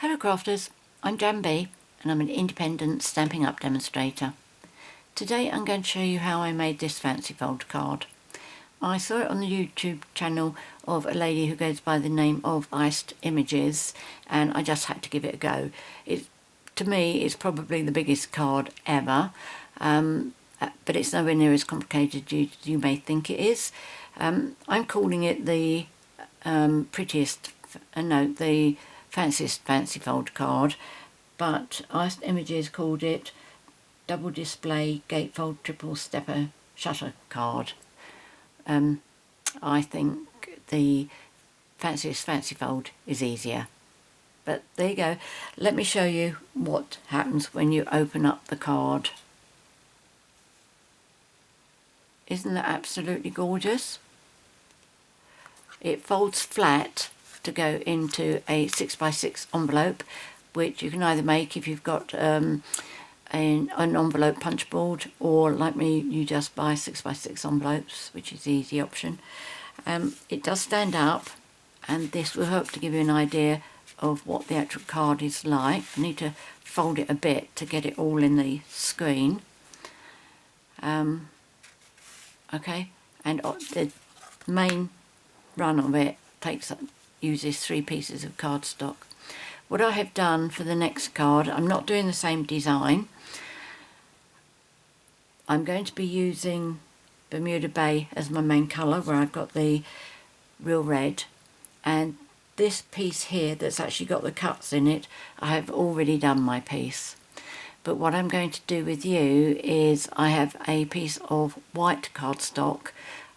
Hello crafters, I'm JanB and I'm an independent Stampin' Up demonstrator. Today I'm going to show you how I made this fancy fold card. I saw it on the YouTube channel of a lady who goes by the name of Iced Images, and I just had to give it a go. To me it's probably the biggest card ever, but it's nowhere near as complicated as you may think it is. I'm calling it the fanciest fancy fold card, but Iced Images called it double display gatefold triple stepper shutter card. I think the fanciest fancy fold is easier, but there you go. Let me show you what happens when you open up the card. Isn't that absolutely gorgeous? It folds flat to go into a 6x6 envelope, which you can either make if you've got an envelope punch board, or like me, you just buy 6x6 envelopes, which is the easy option. It does stand up, and this will help to give you an idea of what the actual card is like. I need to fold it a bit to get it all in the screen. Okay, and the main run of it uses 3 pieces of cardstock. What I have done for the next card, I'm not doing the same design. I'm going to be using Bermuda Bay as my main colour, where I've got the real red, and this piece here that's actually got the cuts in it, I have already done my piece. But what I'm going to do with you is I have a piece of white cardstock.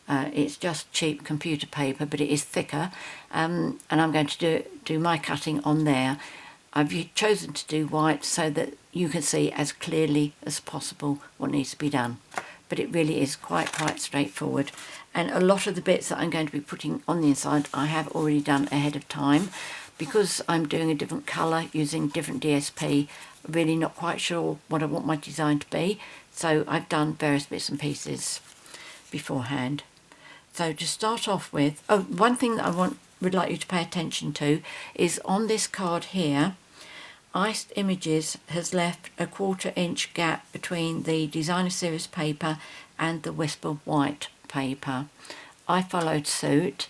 It's just cheap computer paper, but it is thicker, and I'm going to do my cutting on there. I've chosen to do white so that you can see as clearly as possible what needs to be done, but it really is quite straightforward. And a lot of the bits that I'm going to be putting on the inside I have already done ahead of time, because I'm doing a different colour using different DSP. Really not quite sure what I want my design to be, so I've done various bits and pieces beforehand. So to start off with, one thing that I would like you to pay attention to is on this card here, Iced Images has left a 1/4 inch gap between the designer series paper and the Whisper white paper. I followed suit.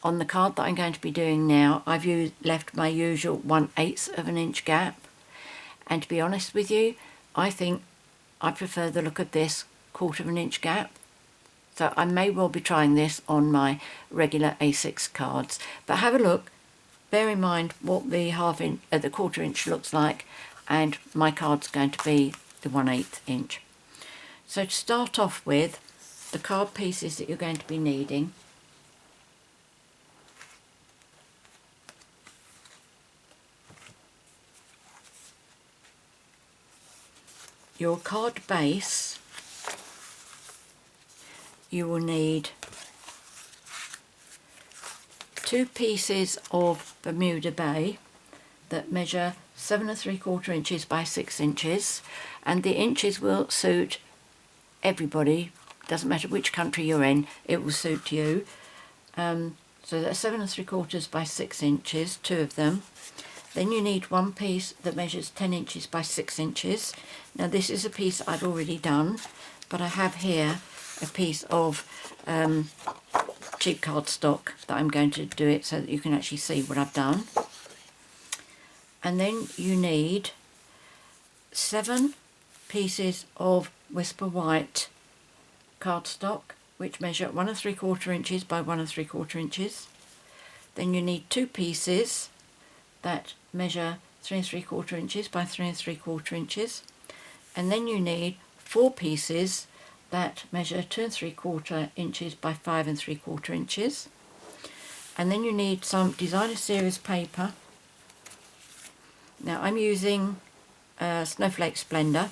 On the card that I'm going to be doing now, I've left my usual 1/8 of an inch gap, and to be honest with you, I think I prefer the look of this 1/4 of an inch gap. So I may well be trying this on my regular A6 cards, but have a look. Bear in mind what the 1/4 inch looks like, and my card's going to be the 1/8 inch. So to start off with, the card pieces that you're going to be needing. Your card base, you will need 2 pieces of Bermuda Bay that measure 7 3/4 inches by 6 inches, and the inches will suit everybody. Doesn't matter which country you're in, it will suit you. So that's 7 3/4 by 6 inches, 2 of them. Then you need 1 piece that measures 10 inches by 6 inches. Now this is a piece I've already done, but I have here a piece of cheap cardstock that I'm going to do it so that you can actually see what I've done. And then you need 7 pieces of Whisper white cardstock, which measure 1 3/4 inches by 1 3/4 inches. Then you need 2 pieces that measure 3 3/4 inches by 3 3/4 inches, and then you need 4 pieces that measure 2 3/4 inches by 5 3/4 inches, and then you need some designer series paper. Now I'm using Snowflake Splendour,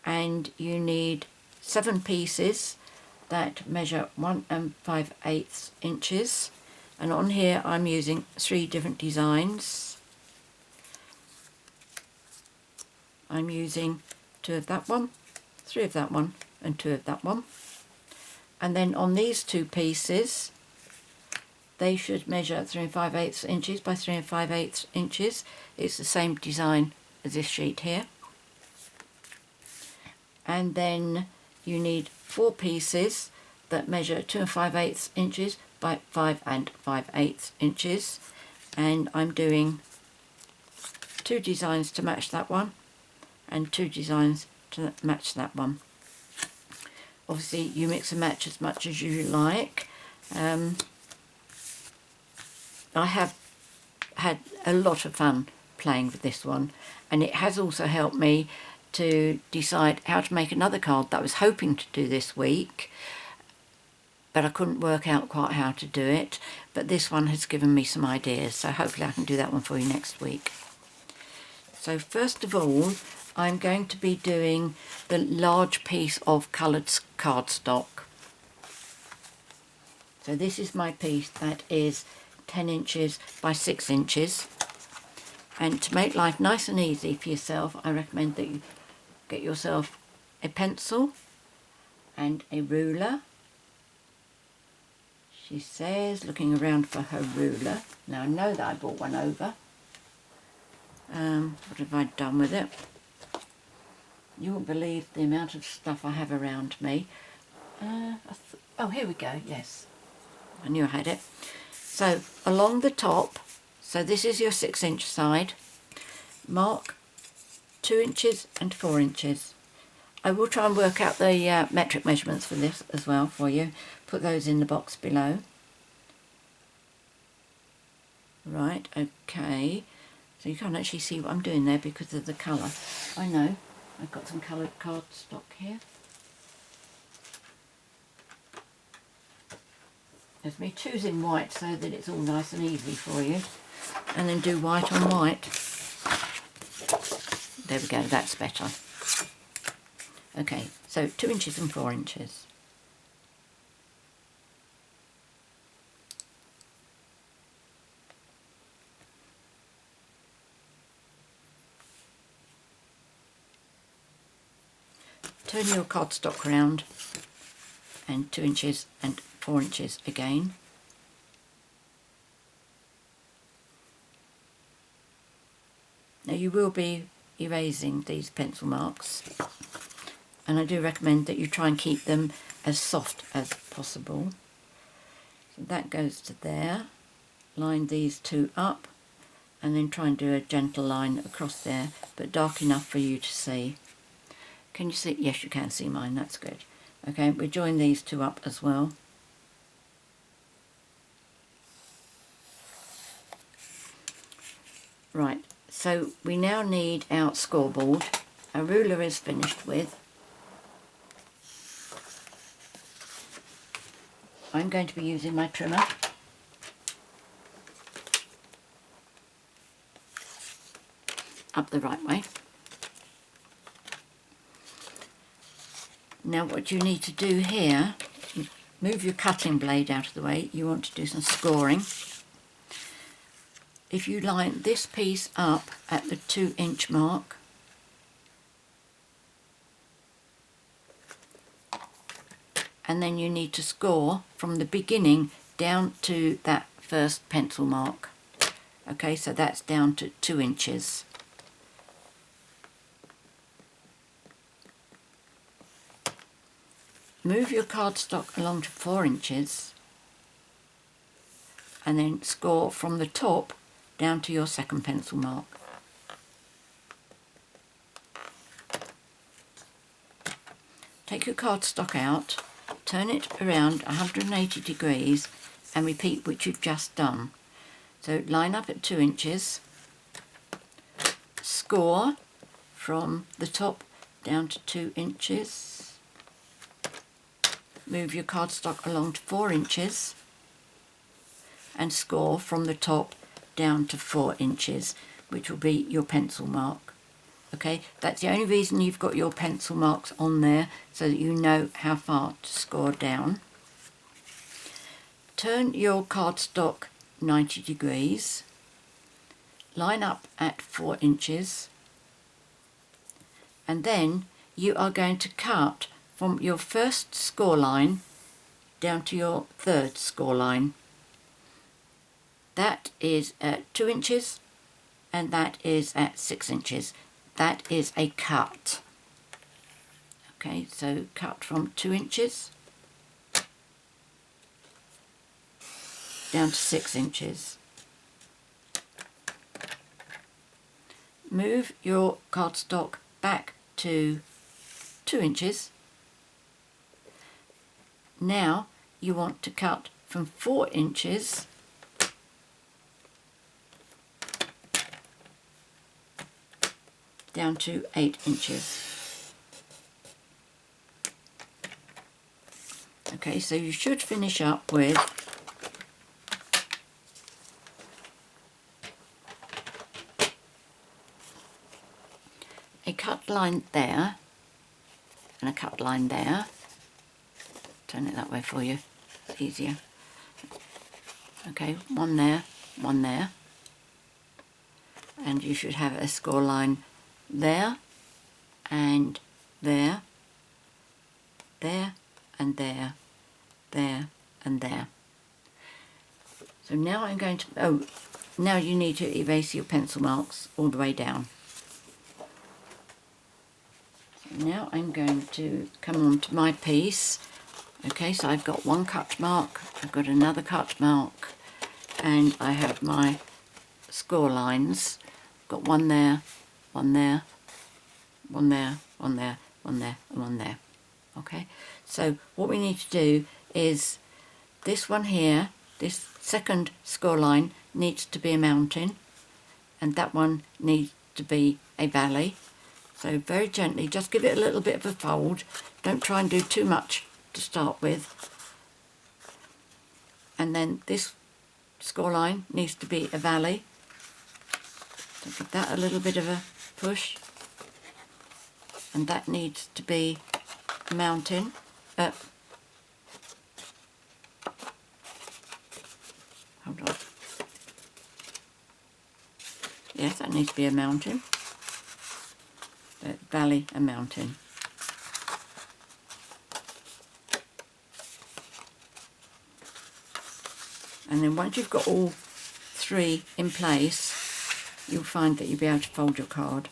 and you need 7 pieces that measure 1 5/8 inches, and on here I'm using 3 different designs. I'm using 2 of that one, 3 of that one, and 2 of that one. And then on these 2 pieces they should measure 3 5/8 inches by 3 5/8 inches. It's the same design as this sheet here. And then you need 4 pieces that measure 2 5/8 inches by 5 5/8 inches, and I'm doing 2 designs to match that one and 2 designs to match that one. Obviously you mix and match as much as you like. I have had a lot of fun playing with this one, and it has also helped me to decide how to make another card that I was hoping to do this week, but I couldn't work out quite how to do it. But this one has given me some ideas, so hopefully I can do that one for you next week. So first of all, I'm going to be doing the large piece of coloured cardstock. So this is my piece that is 10 inches by 6 inches. And to make life nice and easy for yourself, I recommend that you get yourself a pencil and a ruler. She says, looking around for her ruler. Now I know that I brought one over. What have I done with it? You won't believe the amount of stuff I have around me. Oh, here we go, yes. I knew I had it. So along the top, so this is your 6-inch side, mark 2 inches and 4 inches. I will try and work out the metric measurements for this as well for you. Put those in the box below. Right, okay. So you can't actually see what I'm doing there because of the colour. I know, I've got some coloured cardstock here. There's me choosing white so that it's all nice and easy for you. And then do white on white. There we go, that's better. Okay, so 2 inches and 4 inches. Turn your cardstock round and 2 inches and 4 inches again. Now you will be erasing these pencil marks, and I do recommend that you try and keep them as soft as possible. So that goes to there. Line these two up and then try and do a gentle line across there, but dark enough for you to see. Can you see? Yes, you can see mine, that's good. Okay, we join these two up as well. Right, so we now need our scoreboard. Our ruler is finished with. I'm going to be using my trimmer. Up the right way. Now what you need to do here, move your cutting blade out of the way. You want to do some scoring. If you line this piece up at the 2-inch mark, and then you need to score from the beginning down to that first pencil mark. Okay, so that's down to 2 inches. Move your cardstock along to 4 inches and then score from the top down to your second pencil mark. Take your cardstock out, turn it around 180 degrees and repeat what you've just done. So line up at 2 inches, score from the top down to 2 inches, move your cardstock along to 4 inches and score from the top down to 4 inches, which will be your pencil mark. Okay, that's the only reason you've got your pencil marks on there, so that you know how far to score down. Turn your cardstock 90 degrees, line up at 4 inches, and then you are going to cut from your first score line down to your third score line. That is at 2 inches and that is at 6 inches. That is a cut. Okay, so cut from 2 inches down to 6 inches. Move your cardstock back to 2 inches. Now you want to cut from 4 inches down to 8 inches. Okay, so you should finish up with a cut line there and a cut line there. Turn it that way for you, it's easier. Okay, one there, and you should have a score line there and there, there and there, there and there. So now I'm going to, now you need to erase your pencil marks all the way down. So now I'm going to come on to my piece. Okay, so I've got one cut mark, I've got another cut mark, and I have my score lines. Got one there, one there, one there, one there, one there, and one there. Okay, so what we need to do is this one here, this second score line needs to be a mountain, and that one needs to be a valley. So very gently, just give it a little bit of a fold. Don't try and do too much to start with. And then this score line needs to be a valley. So give that a little bit of a push. And that needs to be a mountain. Hold on. Yes, that needs to be a mountain. Valley and mountain. And then once you've got all three in place, you'll find that you'll be able to fold your card.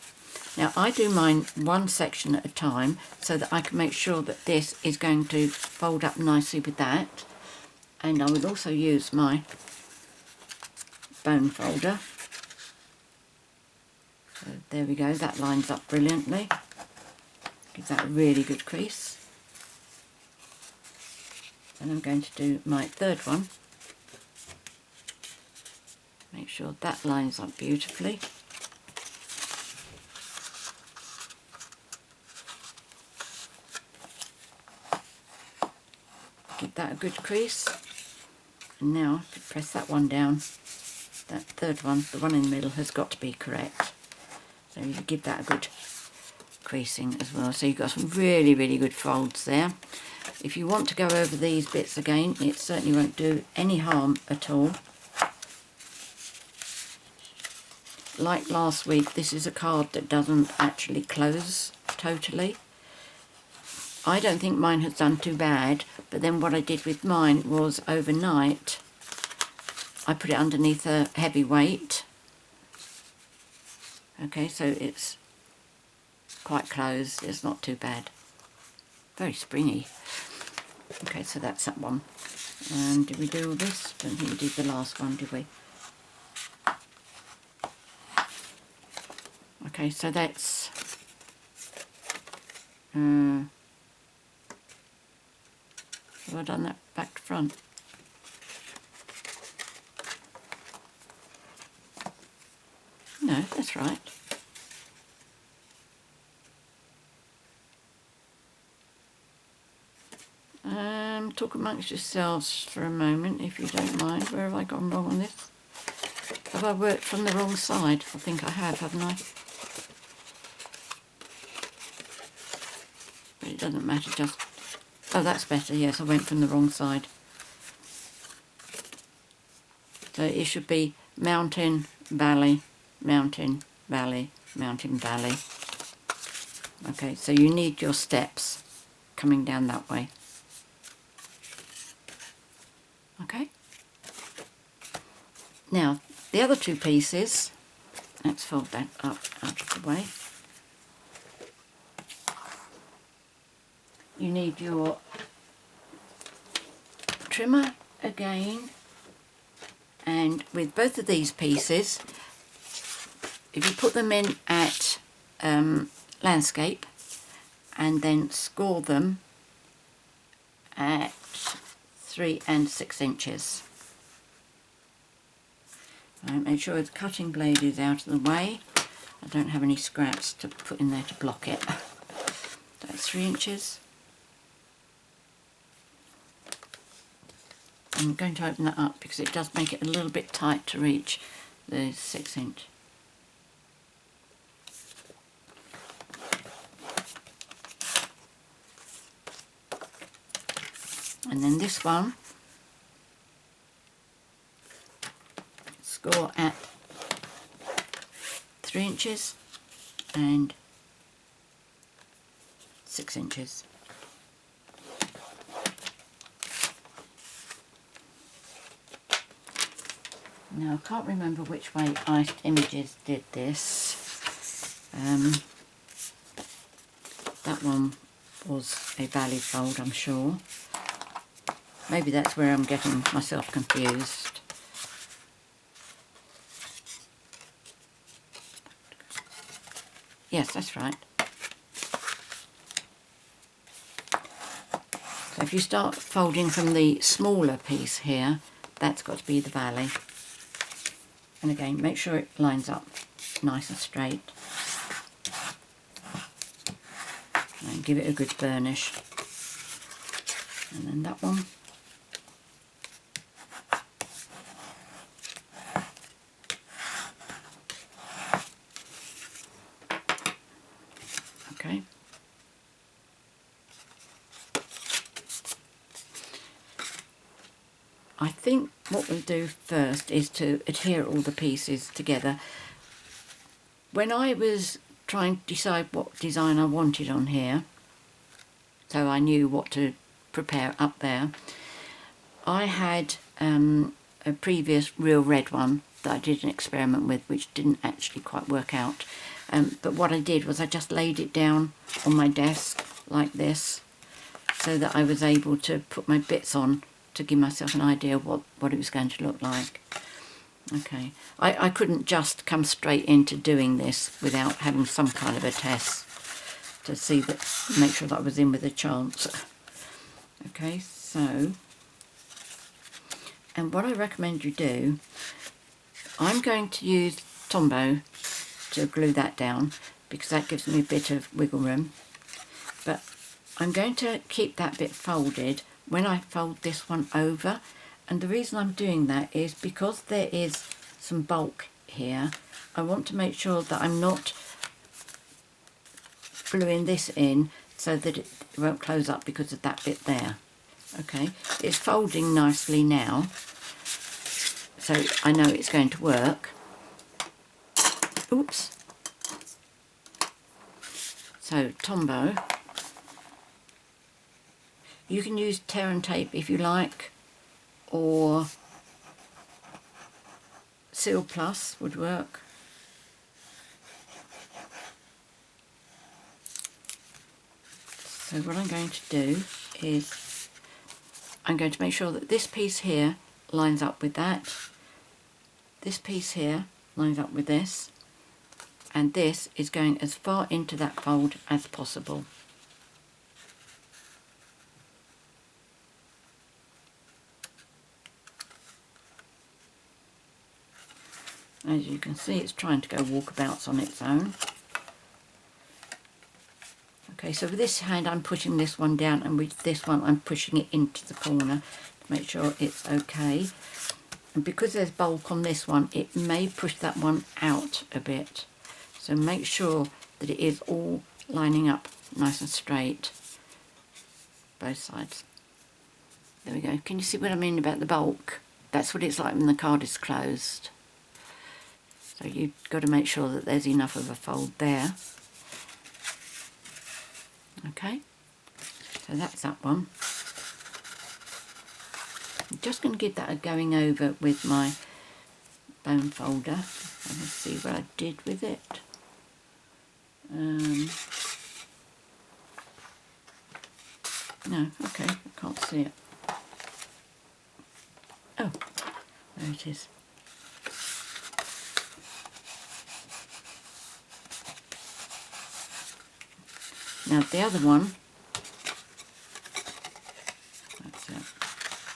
Now I do mine one section at a time so that I can make sure that this is going to fold up nicely with that. And I will also use my bone folder. So there we go, that lines up brilliantly. Give that a really good crease. And I'm going to do my third one. Make sure that lines up beautifully. Give that a good crease. And now, if you press that one down, that third one, the one in the middle, has got to be correct. So you give that a good creasing as well. So you've got some really, really good folds there. If you want to go over these bits again, it certainly won't do any harm at all. Like last week, this is a card that doesn't actually close totally. I don't think mine has done too bad, but then what I did with mine was overnight, I put it underneath a heavy weight. Okay, so it's quite closed, it's not too bad. Very springy. Okay, so that's that one. And did we do all this? Don't think we did the last one, did we? Okay, so that's have I done that back to front? No, that's right. Talk amongst yourselves for a moment, if you don't mind. Where have I gone wrong on this? Have I worked from the wrong side? I think I have, haven't I? But it doesn't matter, just... Oh, that's better, yes, I went from the wrong side. So it should be mountain, valley, mountain, valley, mountain, valley. Okay, so you need your steps coming down that way. Okay? Now the other two pieces, let's fold that up out of the way. You need your trimmer again, and with both of these pieces, if you put them in at landscape and then score them at 3 and 6 inches. Right, make sure the cutting blade is out of the way. I don't have any scraps to put in there to block it. That's 3 inches. I'm going to open that up because it does make it a little bit tight to reach the 6 inch. And then this one, score at 3 inches and 6 inches. Now I can't remember which way Iced Images did this. That one was a valley fold, I'm sure. Maybe that's where I'm getting myself confused. Yes, that's right. So if you start folding from the smaller piece here, that's got to be the valley. And again, make sure it lines up nice and straight. And give it a good burnish. And then that one. Okay. I think what we'll do first is to adhere all the pieces together. When I was trying to decide what design I wanted on here, so I knew what to prepare up there, I had a previous real red one that I did an experiment with, which didn't actually quite work out. But what I did was I just laid it down on my desk like this, so that I was able to put my bits on to give myself an idea of what it was going to look like. Okay, I couldn't just come straight into doing this without having some kind of a test to see that, make sure that I was in with a chance. Okay, so, and what I recommend you do, I'm going to use Tombow to glue that down because that gives me a bit of wiggle room, but I'm going to keep that bit folded when I fold this one over. And the reason I'm doing that is because there is some bulk here. I want to make sure that I'm not gluing this in so that it won't close up because of that bit there. Okay, it's folding nicely now, so I know it's going to work. Oops. So Tombow, you can use tear and tape if you like, or Seal Plus would work. So what I'm going to do is I'm going to make sure that this piece here lines up with that, this piece here lines up with this, and this is going as far into that fold as possible. As you can see, it's trying to go walkabouts on its own. Okay, so with this hand I'm pushing this one down, and with this one I'm pushing it into the corner to make sure it's okay. And because there's bulk on this one, it may push that one out a bit. So make sure that it is all lining up nice and straight, both sides. There we go. Can you see what I mean about the bulk? That's what it's like when the card is closed. So you've got to make sure that there's enough of a fold there. Okay, so that's that one. I'm just going to give that a going over with my bone folder. Let's see what I did with it. No, okay, I can't see it. Oh, there it is. Now the other one, that's it.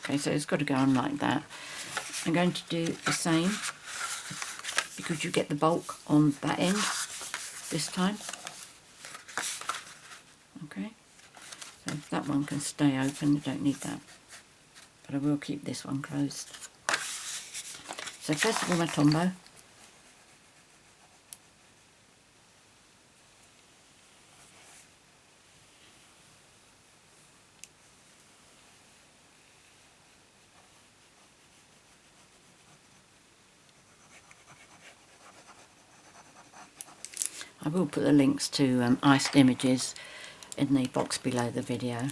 Okay, so it's got to go on like that. I'm going to do the same because you get the bulk on that end this time. Okay, so that one can stay open, I don't need that, but I will keep this one closed. So first of all, my Tombow. I will put the links to iced images in the box below the video.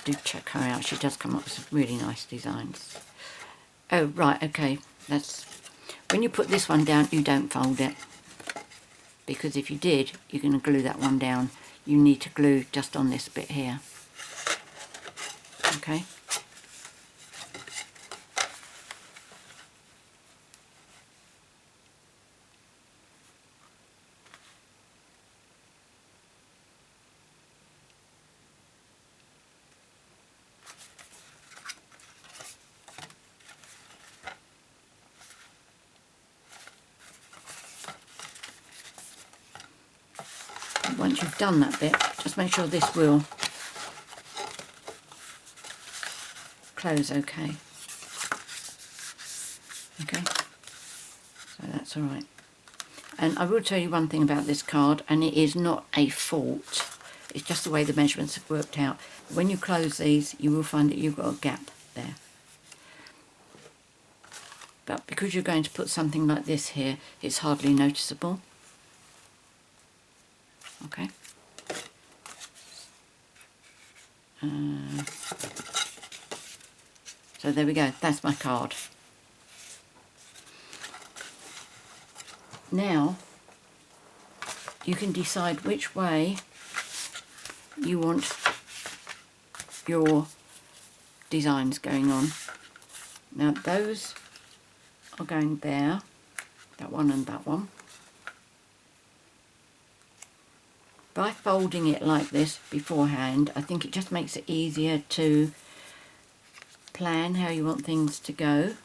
Do check her out, she does come up with some really nice designs. Oh right, okay, that's when you put this one down, you don't fold it, because if you did, you're going to glue that one down. You need to glue just on this bit here. Okay. Once you've done that bit, just make sure this will close okay. Okay, so that's all right. And I will tell you one thing about this card, and it is not a fault, it's just the way the measurements have worked out. When you close these, you will find that you've got a gap there. But because you're going to put something like this here, it's hardly noticeable. Okay. So there we go, that's my card. Now you can decide which way you want your designs going on. Now those are going there, that one and that one. By folding it like this beforehand, I think it just makes it easier to plan how you want things to go.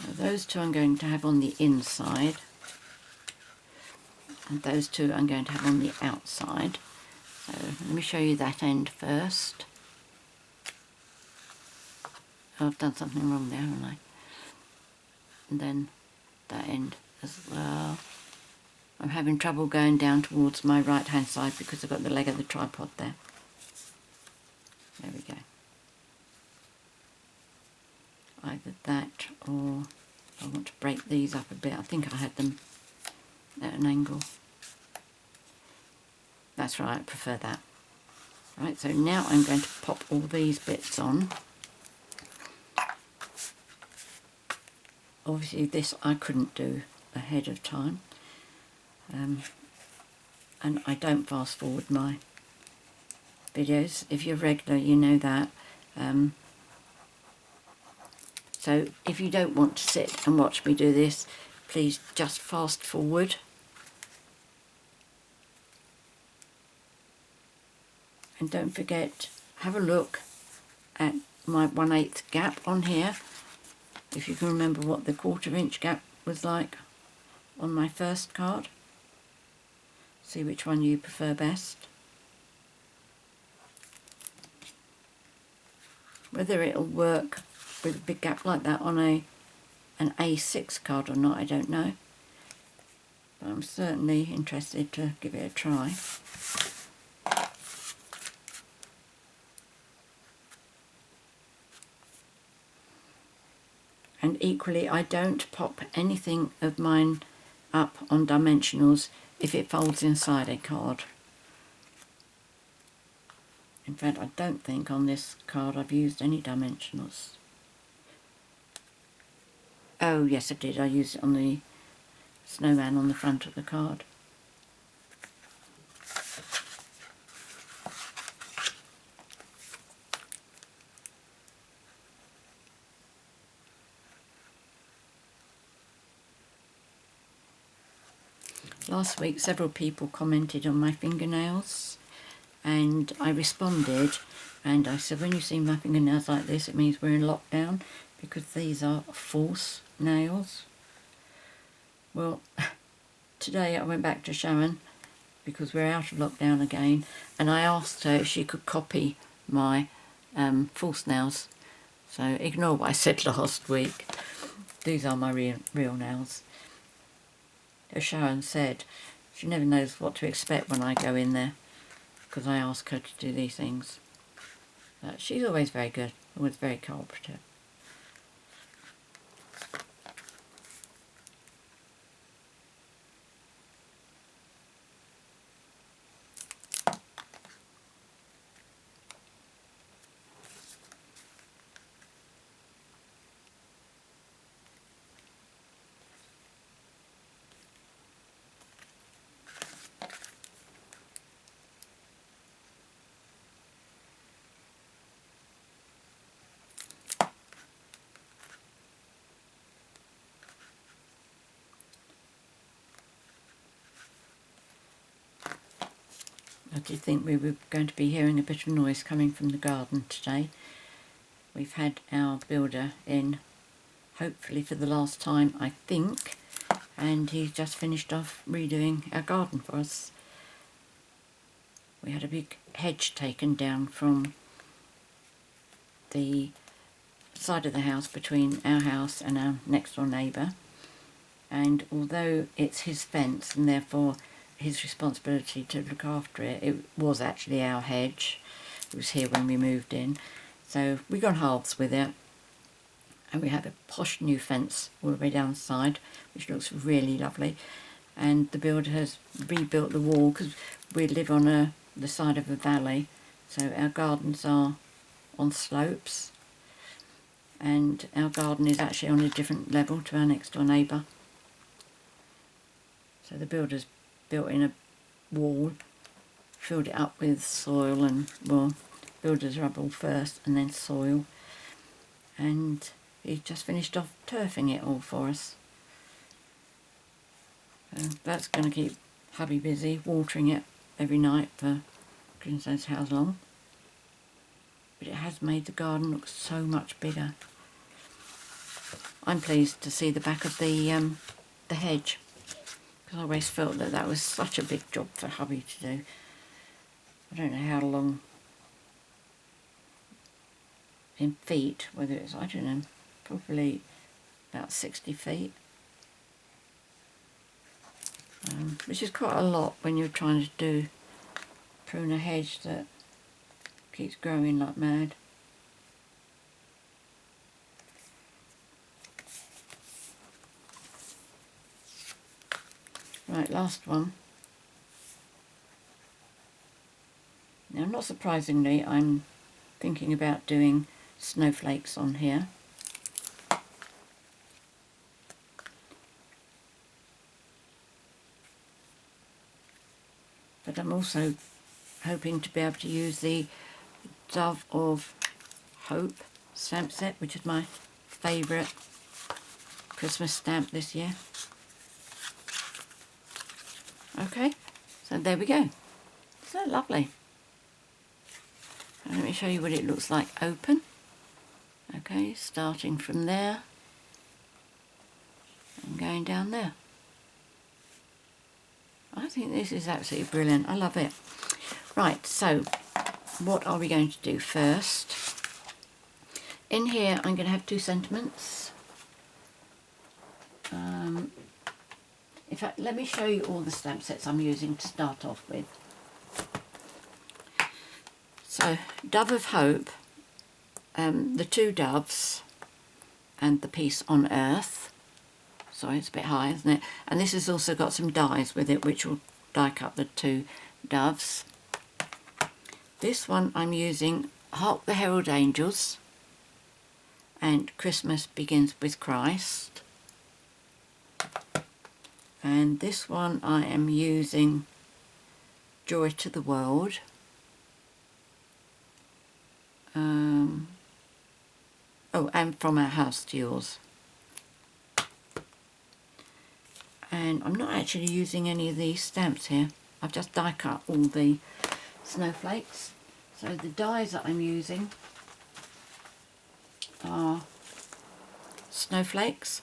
Now those two I'm going to have on the inside, and those two I'm going to have on the outside. So let me show you that end first. Oh, I've done something wrong there, haven't I? And then that end as well. I'm having trouble going down towards my right hand side because I've got the leg of the tripod there. There we go. Either that, or I want to break these up a bit. I think I had them at an angle. That's right, I prefer that. Right, so now I'm going to pop all these bits on. Obviously this I couldn't do ahead of time, and I don't fast forward my videos. If you're regular, you know that. So if you don't want to sit and watch me do this, please just fast forward. And don't forget, have a look at my 1/8 gap on here, if you can remember what the 1/4 inch gap was like on my first card. See which one you prefer best. Whether it'll work with a big gap like that on an A6 card or not, I don't know. But I'm certainly interested to give it a try. And equally, I don't pop anything of mine up on dimensionals if it folds inside a card. In fact, I don't think on this card I've used any dimensionals. Oh yes I did, I used it on the snowman on the front of the card. Last week several people commented on my fingernails and I responded and I said, when you see my fingernails like this it means we're in lockdown, because these are false nails. Well, today I went back to Sharon because we're out of lockdown again, and I asked her if she could copy my false nails. So ignore what I said last week. These are my real nails. As Sharon said, she never knows what to expect when I go in there, because I ask her to do these things. But she's always very good, always very cooperative. I did think we were going to be hearing a bit of noise coming from the garden today. We've had our builder in, hopefully for the last time, I think, and he's just finished off redoing our garden for us. We had a big hedge taken down from the side of the house between our house and our next door neighbour, and although it's his fence and therefore his responsibility to look after it, it was actually our hedge. It was here when we moved in, so we got halves with it, and we have a posh new fence all the way down the side which looks really lovely. And the builder has rebuilt the wall because we live on the side of a valley, so our gardens are on slopes, and our garden is actually on a different level to our next door neighbour. So the builder's built in a wall, filled it up with soil and, well, builder's rubble first and then soil, and he's just finished off turfing it all for us. So that's going to keep hubby busy, watering it every night for goodness knows how long. But it has made the garden look so much bigger. I'm pleased to see the back of the hedge, because I always felt that that was such a big job for hubby to do. I don't know how long in feet, whether it's, I don't know, probably about 60 feet. Which is quite a lot when you're trying to prune a hedge that keeps growing like mad. Right, last one. Now, not surprisingly, I'm thinking about doing snowflakes on here. But I'm also hoping to be able to use the Dove of Hope stamp set, which is my favourite Christmas stamp this year. Okay, so there we go. Isn't that lovely? And let me show you what it looks like open. Okay, starting from there and going down there. I think this is absolutely brilliant. I love it. Right, so what are we going to do first? In here I'm going to have two sentiments. In fact, let me show you all the stamp sets I'm using to start off with. So, Dove of Hope, the two doves and the piece on Earth. Sorry, it's a bit high, isn't it? And this has also got some dies with it, which will die cut the two doves. This one I'm using Hark the Herald Angels and Christmas Begins with Christ. And this one I am using Joy to the World. Oh, and From Our House to Yours. And I'm not actually using any of these stamps here. I've just die cut all the snowflakes. So the dies that I'm using are snowflakes.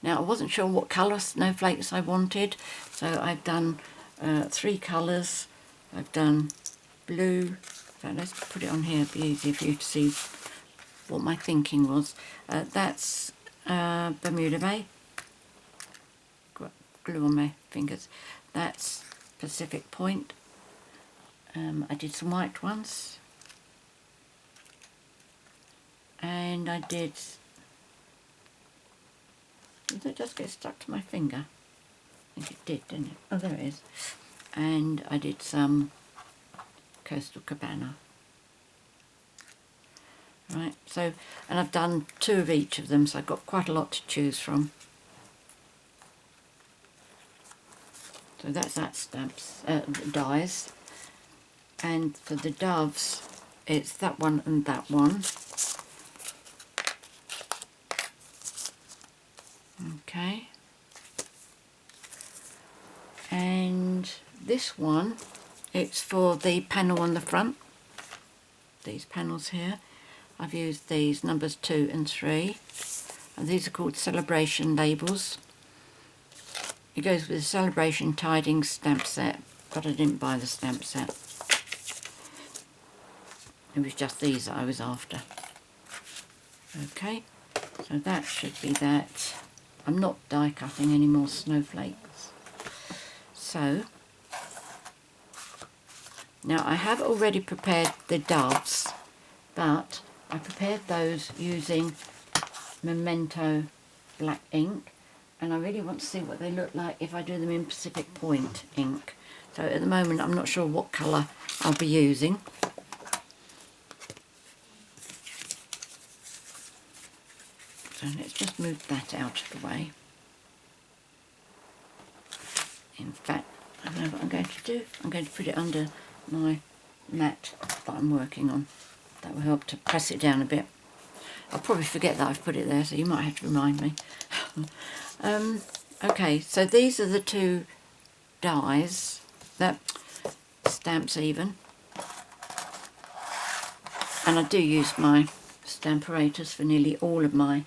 Now I wasn't sure what colour snowflakes I wanted, so I've done 3 colours. I've done blue. In fact, let's put it on here, it'll be easier for you to see what my thinking was. That's Bermuda Bay. Got glue on my fingers. That's Pacific Point. I did some white ones. And I did... Did it just get stuck to my finger? I think it did, didn't it? Oh, there it is. And I did some Coastal Cabana. Right, so, and I've done 2 of each of them, so I've got quite a lot to choose from. So that's that stamps, dies. And for the doves, it's that one and that one. Okay. And this one, it's for the panel on the front. These panels here. I've used these numbers 2 and 3. And these are called celebration labels. It goes with the celebration tidings stamp set, but I didn't buy the stamp set. It was just these that I was after. Okay, so that should be that. I'm not die cutting any more snowflakes. So, now I have already prepared the doves, but I prepared those using Memento black ink, and I really want to see what they look like if I do them in Pacific Point ink. So at the moment I'm not sure what colour I'll be using. So let's just move that out of the way. In fact, I know what I'm going to do. I'm going to put it under my mat that I'm working on. That will help to press it down a bit. I'll probably forget that I've put it there, so you might have to remind me. Okay, so these are the 2 dies, that stamps even. And I do use my stamperators for nearly all of my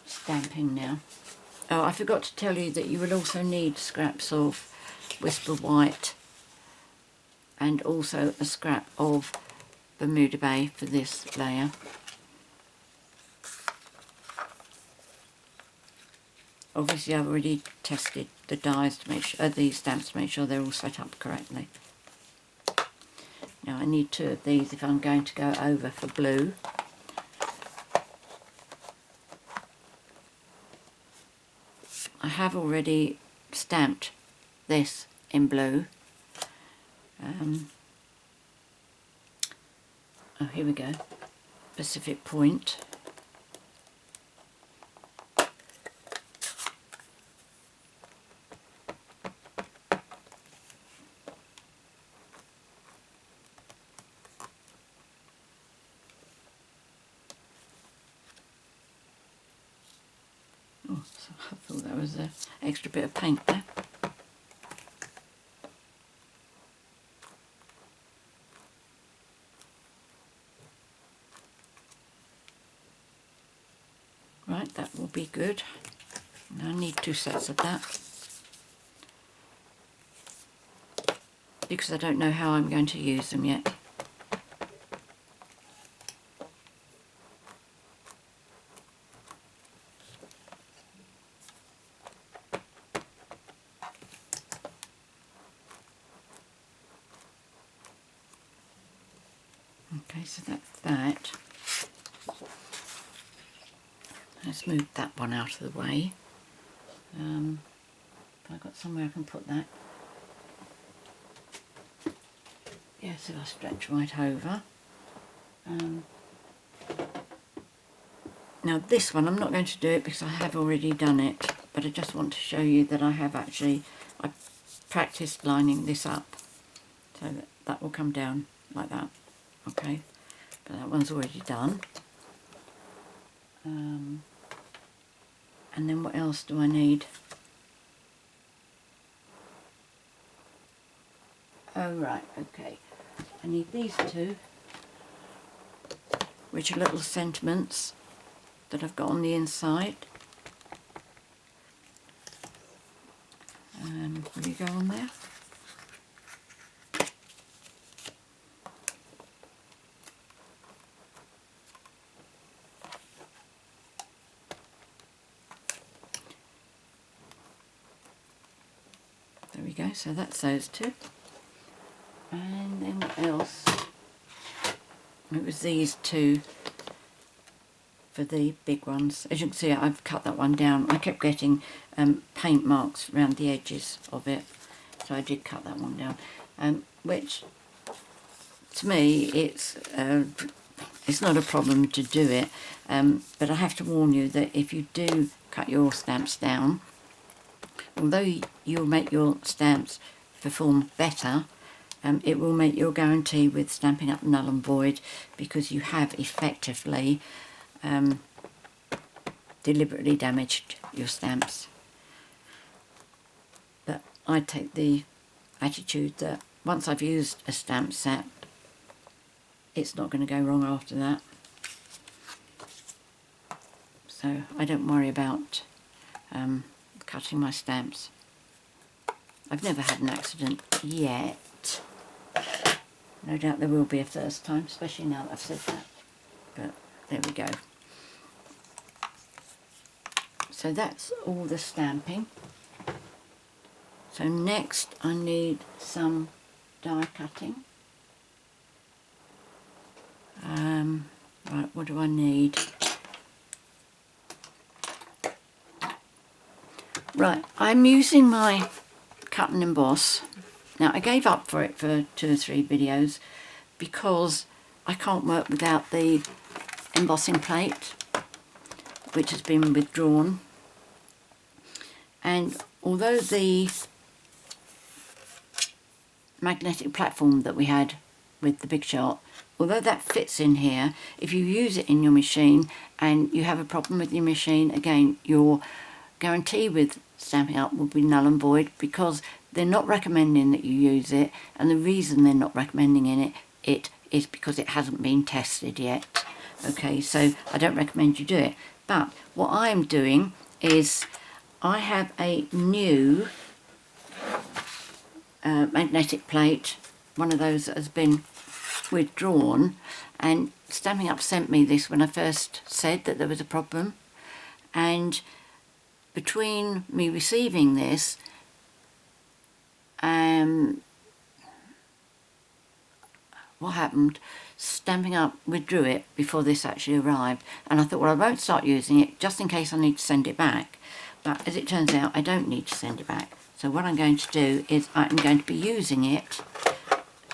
stamping now. Oh, I forgot to tell you that you will also need scraps of Whisper White and also a scrap of Bermuda Bay for this layer. Obviously I've already tested the dies to make sure, these stamps to make sure they're all set up correctly. Now I need 2 of these if I'm going to go over for blue. I have already stamped this in blue. Oh, here we go. Pacific Point. Oh, so I thought that was an extra bit of paint there. Right, that will be good. I need 2 sets of that because I don't know how I'm going to use them yet. Okay, so that's that. Let's move that one out of the way. Have I got somewhere I can put that? guess if I stretch right over. Now this one, I'm not going to do it because I have already done it, but I just want to show you that I have actually, I practiced lining this up, so that will come down like that, okay, but that one's already done. And then what else do I need? Oh right, okay, I need these two, which are little sentiments that I've got on the inside. And will you go on there? There we go, so that's those two. And then what else? It was these two for the big ones. As you can see, I've cut that one down. I kept getting paint marks around the edges of it, so I did cut that one down. Which, to me, it's not a problem to do it, but I have to warn you that if you do cut your stamps down, although you'll make your stamps perform better, it will make your guarantee with Stampin' Up! Null and void, because you have effectively deliberately damaged your stamps. But I take the attitude that once I've used a stamp set, it's not going to go wrong after that. So I don't worry about cutting my stamps. I've never had an accident yet. No doubt there will be a first time, especially now that I've said that. But there we go. So that's all the stamping. So next I need some die cutting. Right, what do I need? Right, I'm using my cut and emboss. Now I gave up for it for 2 or 3 videos because I can't work without the embossing plate, which has been withdrawn. And although the magnetic platform that we had with the Big Shot, although that fits in here, if you use it in your machine and you have a problem with your machine, again, your guarantee with Stampin' Up! Will be null and void, because they're not recommending that you use it, and the reason they're not recommending it is because it hasn't been tested yet. Okay, so I don't recommend you do it. But what I'm doing is I have a new magnetic plate, one of those that has been withdrawn, and Stampin' Up! Sent me this when I first said that there was a problem, and between me receiving this what happened, Stampin' Up! Withdrew it before this actually arrived, and I thought, well, I won't start using it just in case I need to send it back. But as it turns out, I don't need to send it back. So what I'm going to do is I'm going to be using it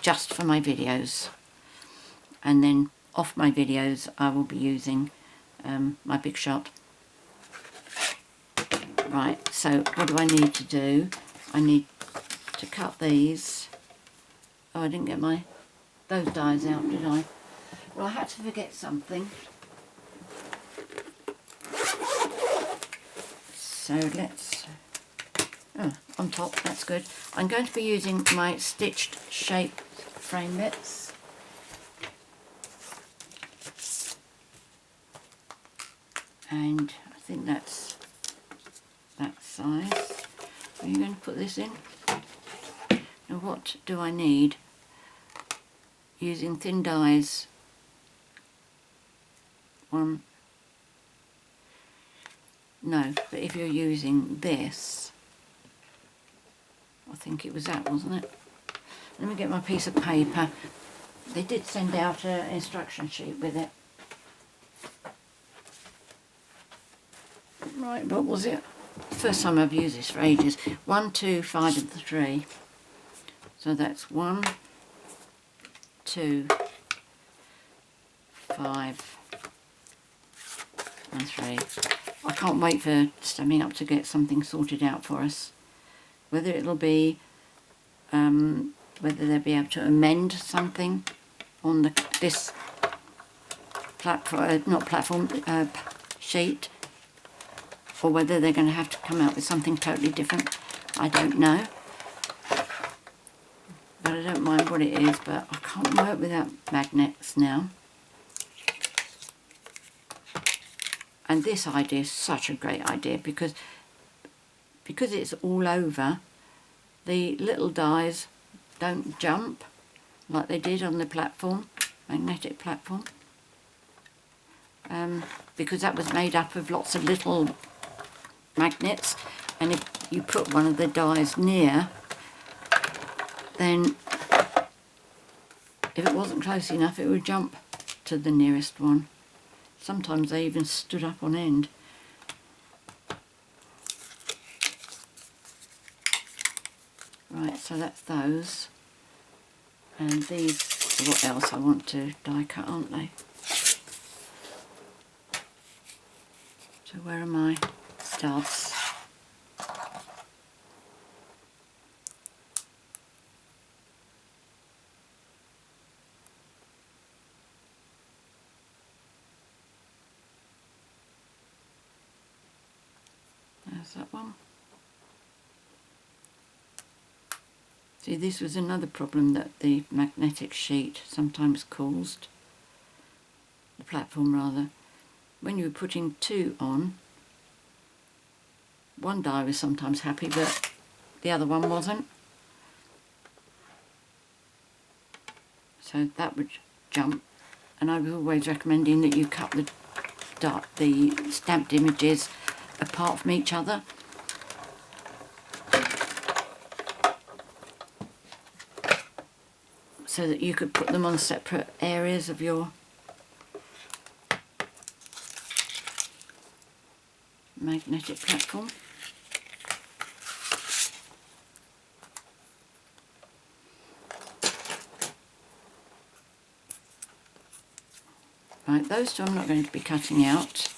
just for my videos, and then off my videos I will be using my Big Shot. Right, so what do I need to do? I need to cut these. Oh, I didn't get those dies out, did I? Well, I had to forget something. So let's, oh, on top, that's good. I'm going to be using my stitched shape frame bits. And I think that's that size. Are you going to put this in? Now what do I need? Using thin dies. No, but if you're using this, I think it was that, wasn't it? Let me get my piece of paper. They did send out an instruction sheet with it. Right, what was it? First time I've used this for ages. 1, 2, 5 and 3. So that's 1, 2, 5 and 3. I can't wait for Stampin' Up to get something sorted out for us. Whether it'll be, whether they'll be able to amend something on this platform, not platform, sheet, or whether they're going to have to come out with something totally different. I don't know. But I don't mind what it is, but I can't work without magnets now. And this idea is such a great idea because it's all over, the little dies don't jump like they did on the platform, magnetic platform. Because that was made up of lots of little magnets, and if you put one of the dies near, then if it wasn't close enough it would jump to the nearest one. Sometimes they even stood up on end. Right, so that's those. And these are what else I want to die cut, aren't they? So where are my stubs? There's that one. See, this was another problem that the magnetic sheet sometimes caused, the platform rather. When you were putting 2 on, one die was sometimes happy but the other one wasn't. So that would jump, and I was always recommending that you cut the stamped images apart from each other. So that you could put them on separate areas of your magnetic platform. Right, those 2 I'm not going to be cutting out.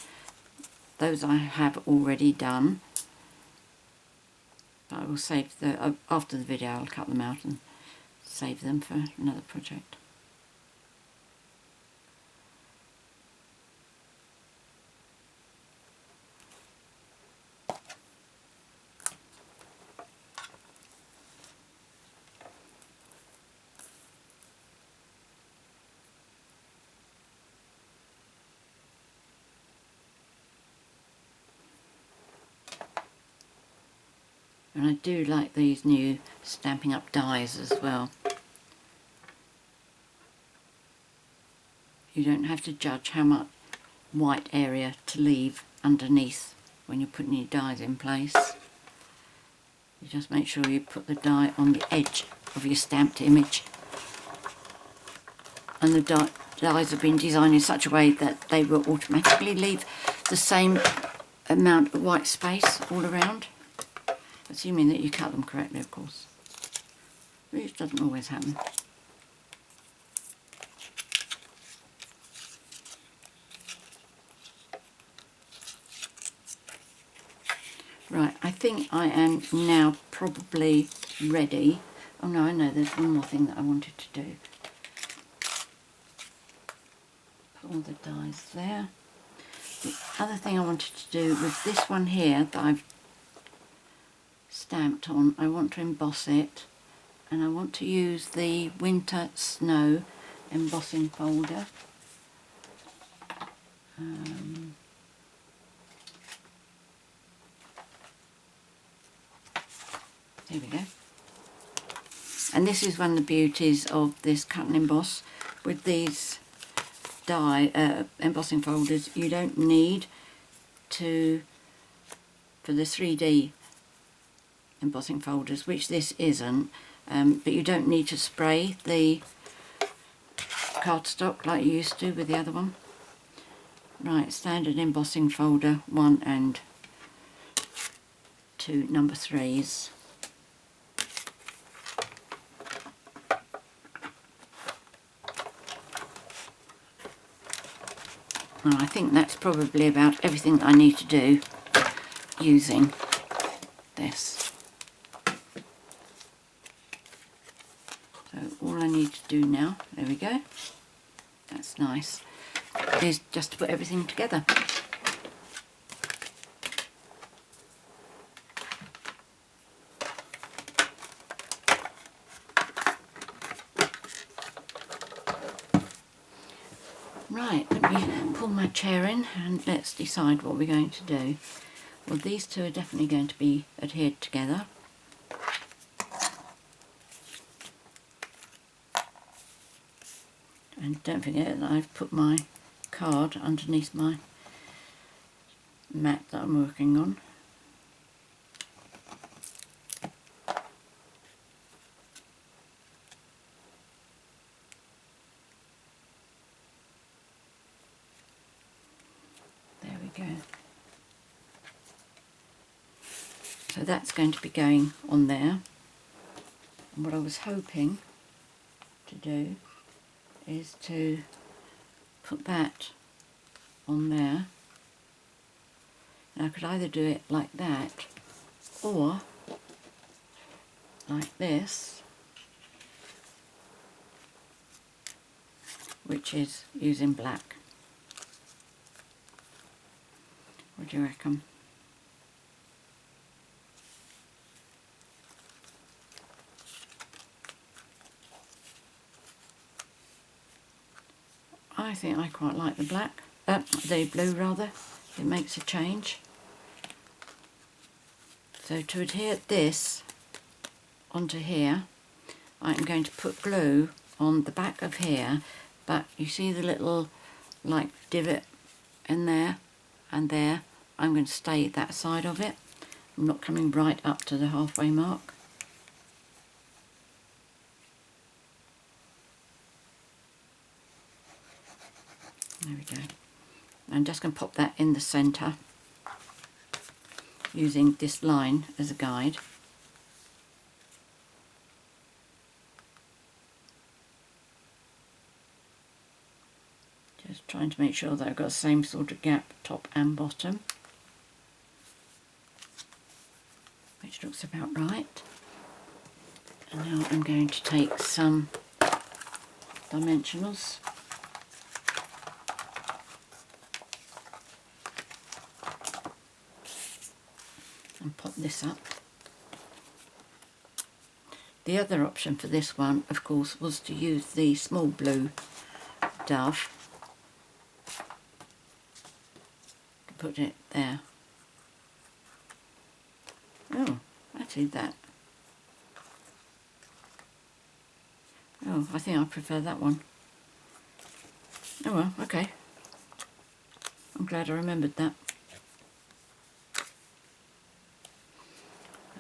Those I have already done. But I will save after the video I'll cut them out and save them for another project. And I do like these new Stampin' Up dies as well. You don't have to judge how much white area to leave underneath when you're putting your dies in place. You just make sure you put the die on the edge of your stamped image. And the dies have been designed in such a way that they will automatically leave the same amount of white space all around. Assuming that you cut them correctly, of course. Which doesn't always happen. Right, I think I am now probably ready. Oh no, I know there's one more thing that I wanted to do. Put all the dies there. The other thing I wanted to do was this one here that I've stamped on. I want to emboss it, and I want to use the Winter Snow embossing folder. There we go. And this is one of the beauties of this cut and emboss. With these embossing folders, you don't need to, for the 3D embossing folders, which this isn't, but you don't need to spray the cardstock like you used to with the other one. Right, standard embossing folder 1 and 2 number 3s. And I think that's probably about everything that I need to do using this. So all I need to do now, there we go, that's nice, is just to put everything together. Right, let me pull my chair in and let's decide what we're going to do. Well, these two are definitely going to be adhered together. And don't forget that I've put my card underneath my mat that I'm working on. There we go. So that's going to be going on there. And what I was hoping to do is to put that on there. Now I could either do it like that or like this, which is using black. What do you reckon? I think I quite like the black, the blue rather. It makes a change. So to adhere this onto here, I'm going to put glue on the back of here, but you see the little like divot in there and there. I'm going to stay that side of it. I'm not coming right up to the halfway mark. There we go. I'm just going to pop that in the centre using this line as a guide. Just trying to make sure that I've got the same sort of gap top and bottom, which looks about right. And now I'm going to take some dimensionals and pop this up. The other option for this one, of course, was to use the small blue dove to put it there. Oh, actually that. Oh, I think I prefer that one. Oh well, okay. I'm glad I remembered that.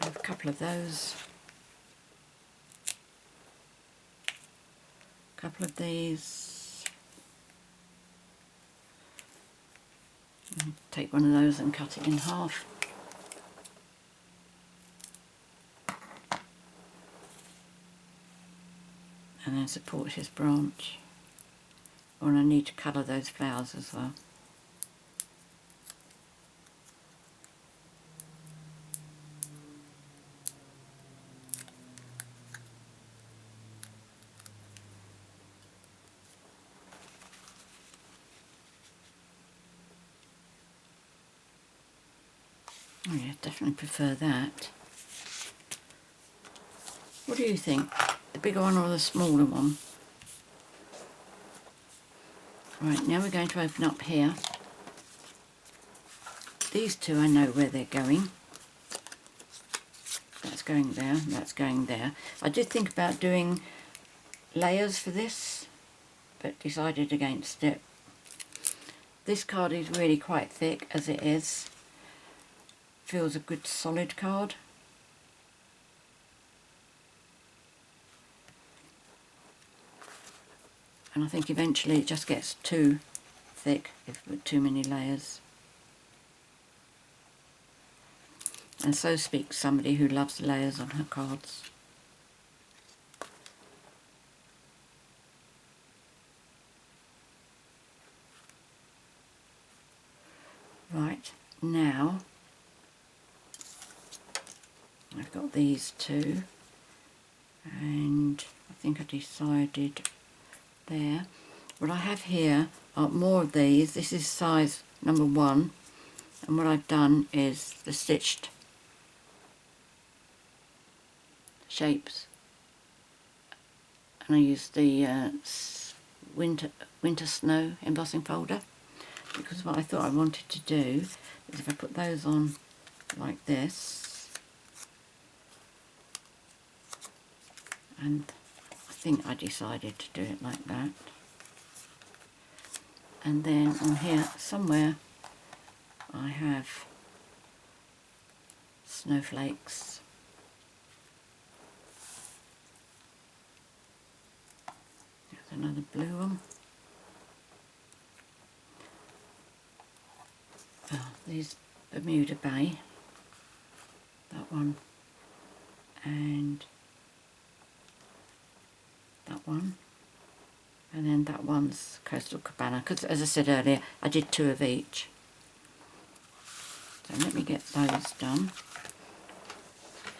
I have a couple of those. A couple of these. And take one of those and cut it in half. And then support his branch. Oh, and I need to colour those flowers as well. Oh yeah, definitely prefer that. What do you think? The bigger one or the smaller one? Right, now we're going to open up here. These two I know where they're going. That's going there, that's going there. I did think about doing layers for this, but decided against it. This card is really quite thick as it is. Feels a good solid card. And I think eventually it just gets too thick if with too many layers. And so speaks somebody who loves layers on her cards. now I've got these two, and I think I decided there. What I have here are more of these. This is size number 1, and what I've done is the stitched shapes, and I used the winter snow embossing folder, because what I thought I wanted to do is if I put those on like this, and I think I decided to do it like that, and then on here somewhere I have snowflakes. There's another blue one. Oh, these Bermuda Bay, that one, and that one, and then that one's Coastal Cabana, because as I said earlier I did 2 of each. So let me get those done.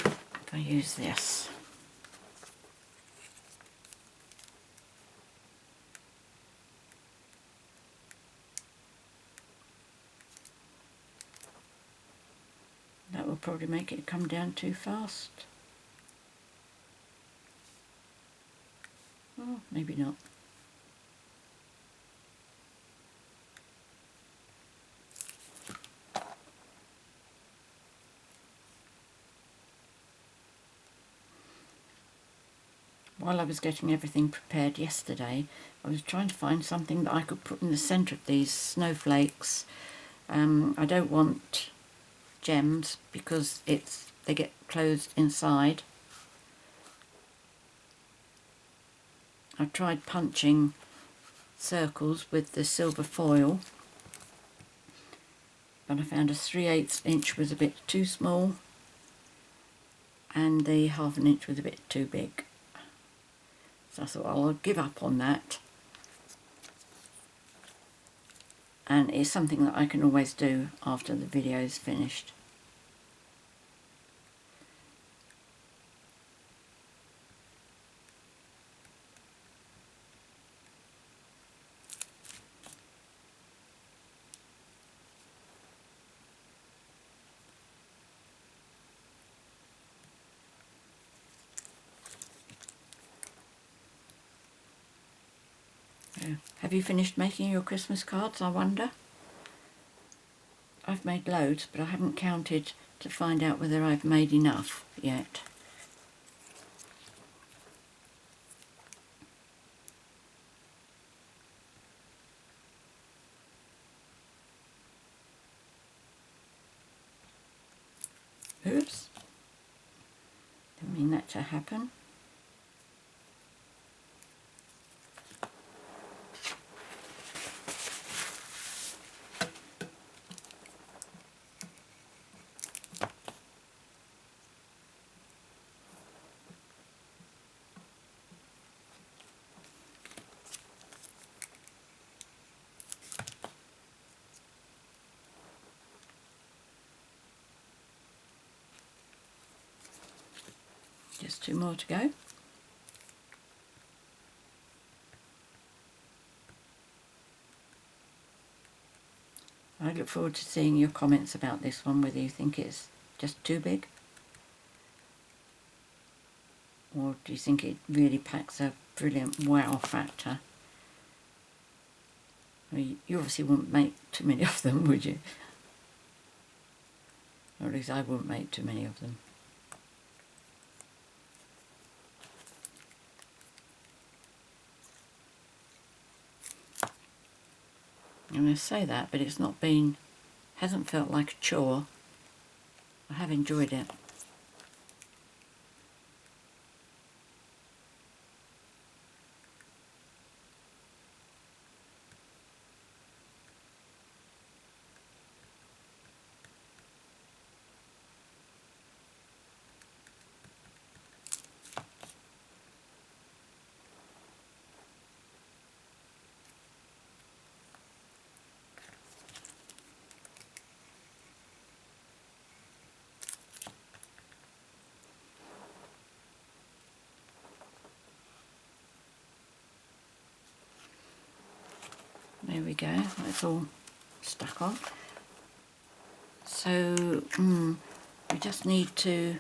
If I use this, that will probably make it come down too fast. Oh, maybe not. While I was getting everything prepared yesterday, I was trying to find something that I could put in the centre of these snowflakes. I don't want gems because they get closed inside. I tried punching circles with the silver foil, but I found a 3/8 inch was a bit too small and the 1/2 inch was a bit too big. So I thought, well, I'll give up on that, and it's something that I can always do after the video is finished. Have you finished making your Christmas cards, I wonder? I've made loads, but I haven't counted to find out whether I've made enough yet. Oops, didn't mean that to happen. Just 2 more to go. I look forward to seeing your comments about this one, whether you think it's just too big, or do you think it really packs a brilliant wow factor? I mean, you obviously wouldn't make too many of them, would you? Or at least I wouldn't make too many of them. I'm going to say that, but it's not been, hasn't felt like a chore. I have enjoyed it. There we go, that's all stuck on. So we just need to,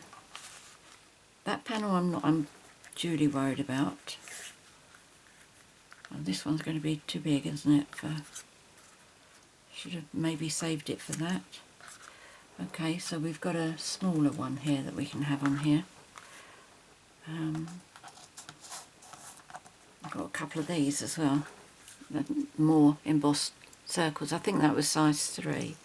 that panel I'm duly worried about. Oh, this one's going to be too big, isn't it? Should have maybe saved it for that. Okay, so we've got a smaller one here that we can have on here. I've got a couple of these as well, more embossed circles. I think that was size 3.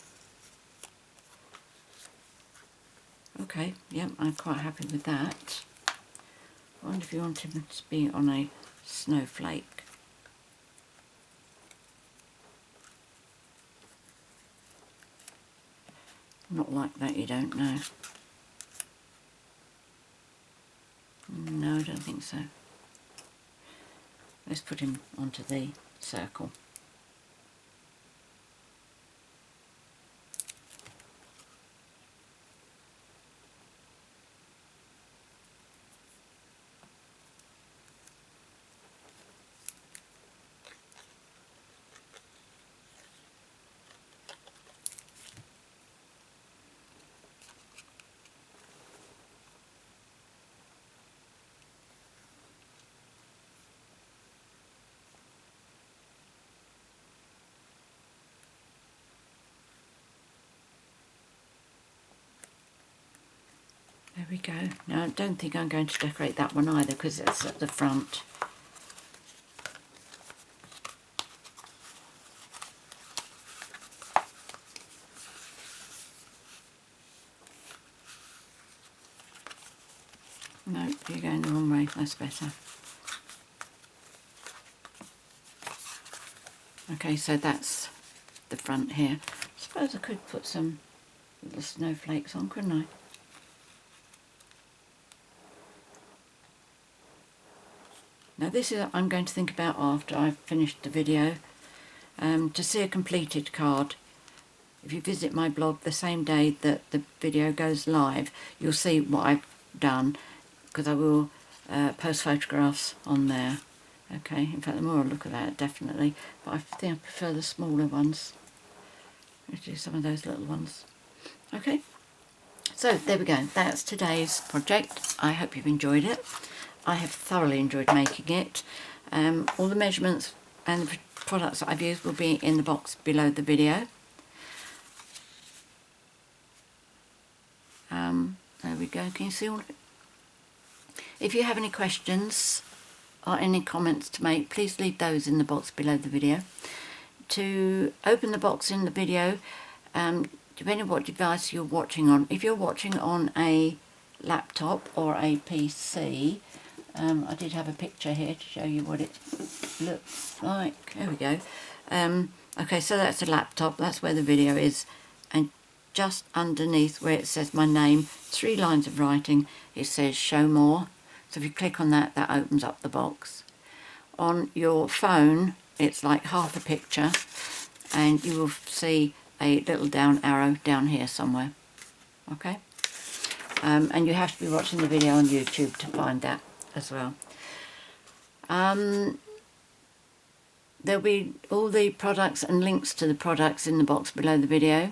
Okay, yep, I'm quite happy with that. I wonder if you want him to be on a snowflake. Not like that, you don't know. No, I don't think so. Let's put him onto the circle. There we go. Now I don't think I'm going to decorate that one either because it's at the front. No, you're going the wrong way, that's better. Okay, so that's the front here. I suppose I could put some little snowflakes on, couldn't I? Now this is I'm going to think about after I've finished the video. To see a completed card, if you visit my blog the same day that the video goes live, you'll see what I've done, because I will post photographs on there. Okay, in fact the more I look at that, definitely, but I think I prefer the smaller ones. Let's do some of those little ones. Okay, so there we go, that's today's project. I hope you've enjoyed it. I have thoroughly enjoyed making it. All the measurements and the products that I've used will be in the box below the video. There we go, can you see all of it? If you have any questions or any comments to make, please leave those in the box below the video. To open the box in the video, depending on what device you're watching on, if you're watching on a laptop or a PC, I did have a picture here to show you what it looks like. There we go. Okay, so that's a laptop, that's where the video is, and just underneath where it says my name, 3 lines of writing, it says show more. So if you click on that, that opens up the box. On your phone, it's like half a picture, and you will see a little down arrow down here somewhere. Okay? And you have to be watching the video on YouTube to find that as well. There'll be all the products and links to the products in the box below the video.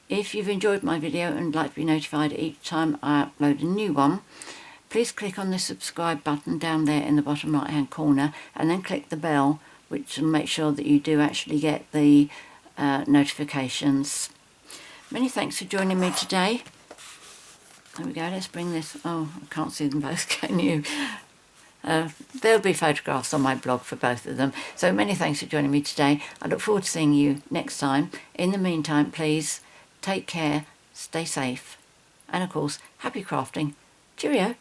If you've enjoyed my video and would like to be notified each time I upload a new one, please click on the subscribe button down there in the bottom right hand corner, and then click the bell, which will make sure that you do actually get the notifications. Many thanks for joining me today. There we go, let's bring this, oh, I can't see them both, can you? There'll be photographs on my blog for both of them. So many thanks for joining me today. I look forward to seeing you next time. In the meantime, please take care, stay safe, and of course, happy crafting. Cheerio.